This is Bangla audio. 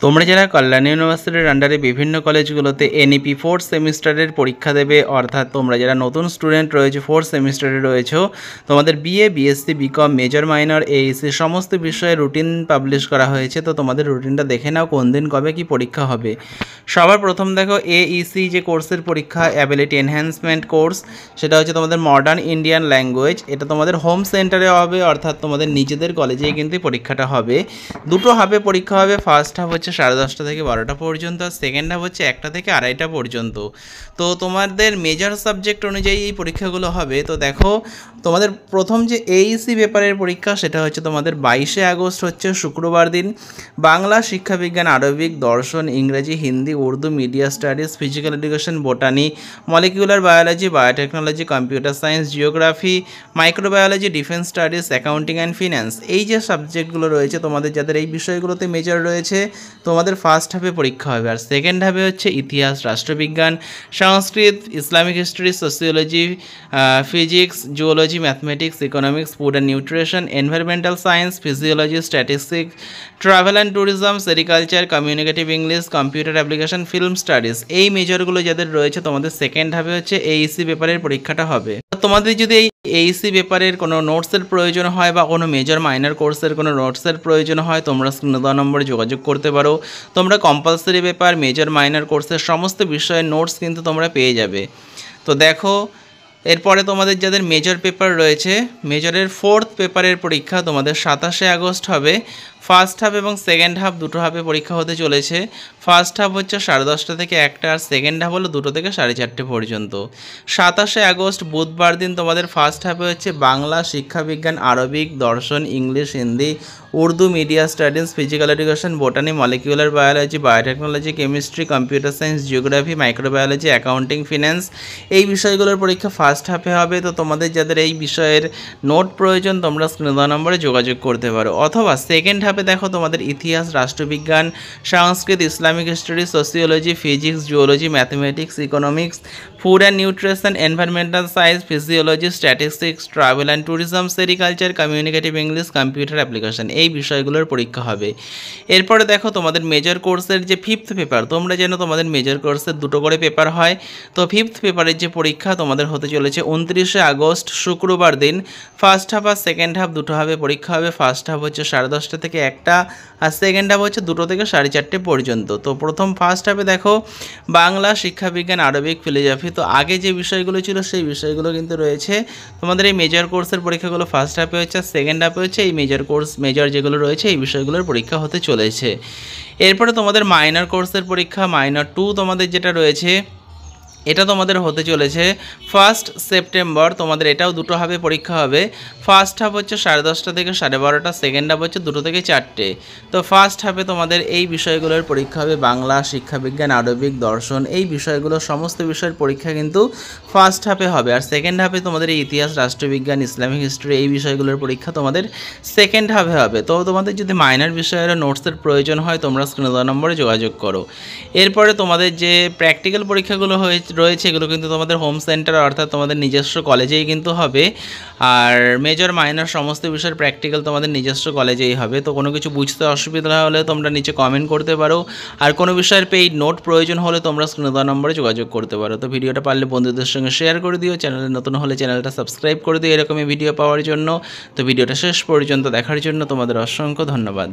তোমরা যারা কল্যাণী ইউনিভার্সিটির আন্ডারে বিভিন্ন কলেজগুলোতে এনইপি ফোর্থ সেমিস্টারের পরীক্ষা দেবে, অর্থাৎ তোমরা যারা নতুন স্টুডেন্ট রয়েছে ফোর্থ সেমিস্টারে রয়েছো, তোমাদের BA, BSc, BCom, major, minor, AEC সমস্ত বিষয়ে রুটিন পাবলিশ করা হয়েছে। তো তোমাদের রুটিনটা দেখে নাও কোন দিন কবে কি পরীক্ষা হবে। সবার প্রথম দেখো এইসি যে কোর্সের পরীক্ষা, অ্যাবিলিটি এনহ্যান্সমেন্ট কোর্স, সেটা হচ্ছে তোমাদের মডার্ন ইন্ডিয়ান ল্যাঙ্গুয়েজ। এটা তোমাদের হোম সেন্টারে হবে, অর্থাৎ তোমাদের নিজেদের কলেজেই কিন্তু পরীক্ষাটা হবে। দুটো হাফে পরীক্ষা হবে। ফার্স্ট হাফ হচ্ছে 10:30 থেকে 12টা পর্যন্ত, আর সেকেন্ড হাফ হচ্ছে 1টা থেকে 2:30টা পর্যন্ত। তো তোমাদের মেজর সাবজেক্ট অনুযায়ী এই পরীক্ষাগুলো হবে। তো দেখো তোমাদের প্রথম যে এইসি পেপারের পরীক্ষা সেটা হচ্ছে তোমাদের 22শে আগস্ট হচ্ছে শুক্রবার দিন। বাংলা, শিক্ষাবিজ্ঞান, আরবিক, দর্শন, ইংরেজি, Hindi, Urdu, media studies, physical education, botany, molecular biology, biotechnology, computer science, geography, microbiology, defence studies, accounting and finance, এই যে সাবজেক্টগুলো রয়েছে তোমাদের যাদের এই বিষয়গুলোতে মেজর রয়েছে তোমাদের ফার্স্ট হাফে পরীক্ষা হবে। আর সেকেন্ড হাফে হচ্ছে ইতিহাস, রাষ্ট্রবিজ্ঞান, সংস্কৃত, Islamic history, sociology, physics, zoology, mathematics, economics, food and nutrition, environmental science, physiology, statistics, travel and tourism, sericulture, communicative English, computer application, film studies, এই মেজরগুলো যাদের রয়েছে তোমাদের সেকেন্ড হাফে হচ্ছে এইসি পেপারের পরীক্ষাটা হবে। তোমাদের যদি এই এইসি পেপারের কোনো নোটসের প্রয়োজন হয় বা কোনো মেজর মাইনর কোর্সের কোনো নোটসের প্রয়োজন হয় তোমরা স্ক্রিনে দেওয়া নম্বরে যোগাযোগ করতে পারো। তোমরা কম্পালসারি পেপার, মেজর মাইনর কোর্সের সমস্ত বিষয়ের নোটস কিন্তু তোমরা পেয়ে যাবে। তো দেখো এরপরে তোমাদের যাদের মেজর পেপার রয়েছে, মেজরের ফোর্থ পেপারের পরীক্ষা তোমাদের 27শে আগস্ট হবে। ফার্স্ট হাফ এবং সেকেন্ড হাফ দুটো হাফে পরীক্ষা হতে চলেছে। ফার্স্ট হাফ হচ্ছে 10:30 থেকে 1টা, আর সেকেন্ড হাফ হলো 2টো থেকে 4:30 পর্যন্ত। 27শে আগস্ট বুধবার দিন তোমাদের ফার্স্ট হাফে হচ্ছে বাংলা, শিক্ষাবিজ্ঞান, আরবিক, দর্শন, English, Hindi, Urdu, media studies, physical education, botany, molecular biology, biotechnology, chemistry, computer science, geography, microbiology, accounting, finance, এই বিষয়গুলোর পরীক্ষা ফার্স্ট হাফে হবে। তো তোমাদের যাদের এই বিষয়ের নোট প্রয়োজন তোমরা স্ক্রিনে দেওয়া নম্বরে যোগাযোগ করতে পারো। অথবা সেকেন্ড হাফে দেখো তোমাদের ইতিহাস, রাষ্ট্রবিজ্ঞান, সংস্কৃত, Islamic history, sociology, physics, zoology, mathematics, economics, food and nutrition, environmental science, physiology, statistics, travel and tourism, sericulture, communicative English, computer application, এই বিষয়গুলোর পরীক্ষা হবে। এরপরে দেখো তোমাদের মেজর কোর্সের যে ফিফথ পেপার, তোমরা যেন তোমাদের মেজর কোর্সের দুটো করে পেপার হয়। তো ফিফথ পেপারের যে পরীক্ষা তোমাদের হতে চলেছে 29শে আগস্ট শুক্রবার দিন। ফার্স্ট হাফ আর সেকেন্ড হাফ দুটো হাফে পরীক্ষা হবে। ফার্স্ট হাফ হচ্ছে 10:30 থেকে 1টা, আর সেকেন্ড হাফ হচ্ছে 2টো থেকে 4:30 পর্যন্ত। তো প্রথম ফার্স্ট হাফে দেখো বাংলা, শিক্ষাবিজ্ঞান, আরবিক, ফিলোজফি, তো আগে যে বিষয়গুলো ছিল সেই বিষয়গুলো কিন্তু রয়েছে। তোমাদের এই মেজর কোর্সের পরীক্ষাগুলো ফার্স্ট হাফে হচ্ছে, সেকেন্ড হাফে হচ্ছে এই মেজর যেগুলো রয়েছে এই বিষয়গুলোর পরীক্ষা হতে চলেছে। এরপরে তোমাদের মাইনর কোর্সের পরীক্ষা, মাইনর 2 তোমাদের যেটা রয়েছে এটা তোমাদের হতে চলেছে 1 সেপ্টেম্বর। তোমাদের এটাও দুটো হাফে পরীক্ষা হবে। ফার্স্ট হাফ হচ্ছে 10:30 থেকে 12:30, সেকেন্ড হাফ হচ্ছে 2টো থেকে 4টে। তো ফার্স্ট হাফে তোমাদের এই বিষয়গুলোর পরীক্ষা হবে বাংলা, শিক্ষাবিজ্ঞান, আরবিক, দর্শন, এই বিষয়গুলো সমস্ত বিষয়ের পরীক্ষা কিন্তু ফার্স্ট হাফে হবে। আর সেকেন্ড হাফে তোমাদের এই ইতিহাস, রাষ্ট্রবিজ্ঞান, ইসলামিক হিস্ট্রি, এই বিষয়গুলোর পরীক্ষা তোমাদের সেকেন্ড হাফে হবে। তো তোমাদের যদি মাইনর বিষয়ের নোটসের প্রয়োজন হয় তোমরা স্ক্রিনে দেওয়া নম্বরে যোগাযোগ করো। এরপরে তোমাদের যে প্র্যাকটিক্যাল পরীক্ষাগুলো রয়েছে এগুলো কিন্তু তোমাদের হোম সেন্টার অর্থাৎ তোমাদের নিজস্ব কলেজেই কিন্তু হবে। আর মেজর মাইনর সমস্ত বিষয়ের প্র্যাকটিক্যাল তোমাদের নিজস্ব কলেজেই হবে। তো কোনো কিছু বুঝতে অসুবিধা হলে তোমরা নিচে কমেন্ট করতে পারো। আর কোনো বিষয়ের পেইড নোট প্রয়োজন হলে তোমরা স্ক্রিনে দেওয়া নম্বরে যোগাযোগ করতে পারো। তো ভিডিওটা পারলে বন্ধুদের সঙ্গে শেয়ার করে দিও, চ্যানেলে নতুন হলে চ্যানেলটা সাবস্ক্রাইব করে দিও এরকমই ভিডিও পাওয়ার জন্য। তো ভিডিওটা শেষ পর্যন্ত দেখার জন্য তোমাদের অসংখ্য ধন্যবাদ।